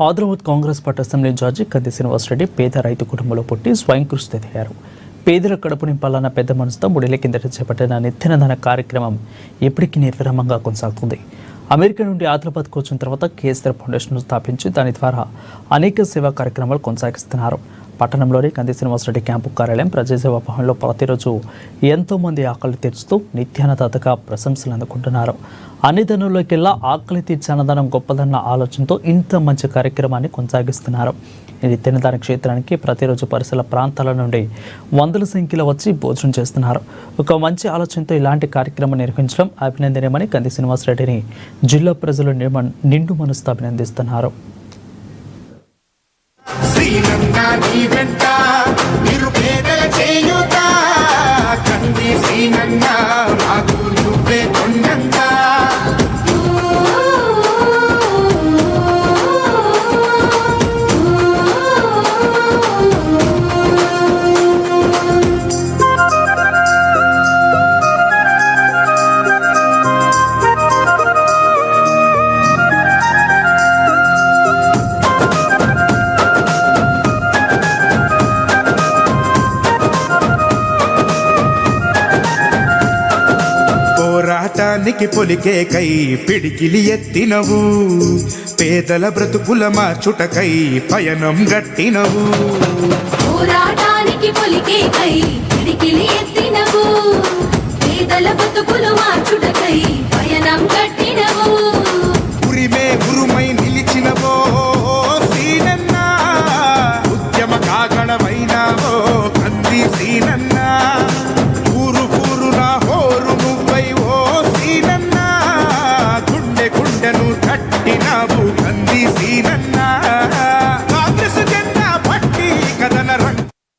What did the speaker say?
Adilabad Congress party assembly incharge Kandi Srinivasa Reddy పేద రైతు కుటుంబంలో పుట్టి స్వయం కృషితో ఎదిగారు. పేదల కడుపు నింపాలన్న పెద్ద మనసుతో 3 ఏళ్ల కిందట చేపట్టిన నిత్యాన్నదాన కార్యక్రమం ఎప్పటికీ నిర్విరామంగా కొనసాగుతుంది. అమెరికా నుండి ఆదిలాబాద్కు వచ్చిన తర్వాత కేసీఆర్ ఫౌండేషన్ను స్థాపించి దాని ద్వారా అనేక సేవా కార్యక్రమాలు కొనసాగిస్తున్నారు. పట్టణంలోని కంది శ్రీనివాసరెడ్డి క్యాంపు కార్యాలయం ప్రజాసేవా భవన్లో ప్రతిరోజు ఎంతోమంది ఆకలి తీర్చుతూ నిత్యాన్నదాతగా ప్రశంసలు అందుకుంటున్నారు. అన్నదానంలోకెల్లా ఆకలి తీర్చే అన్నదానం గొప్పదన్న ఆలోచనతో ఇంత మంచి కార్యక్రమాన్ని కొనసాగిస్తున్నారు. ఈ నిత్యాన్నదాన క్షేత్రానికి ప్రతిరోజు పరిసర ప్రాంతాల నుండి వందల సంఖ్యలో వచ్చి భోజనం చేస్తున్నారు. ఒక మంచి ఆలోచనతో ఇలాంటి కార్యక్రమం నిర్వహించడం అభినందనీయమని కంది శ్రీనివాసరెడ్డిని జిల్లా ప్రజలు నిండు మనసుతో అభినందిస్తున్నారు. పోరాటానికి పొలికే కై పిడికిలి ఎత్తినవు, పేదల బ్రతుకుల మార్చుటకై పయనం గట్టినవు. పోరాటానికి పొలికే కై పిడికిలి ఎత్తినవు, పేదల బ్రతుకులు మార్చుటకై పయనం గట్టినవు. ఉరిమే ఉరుమై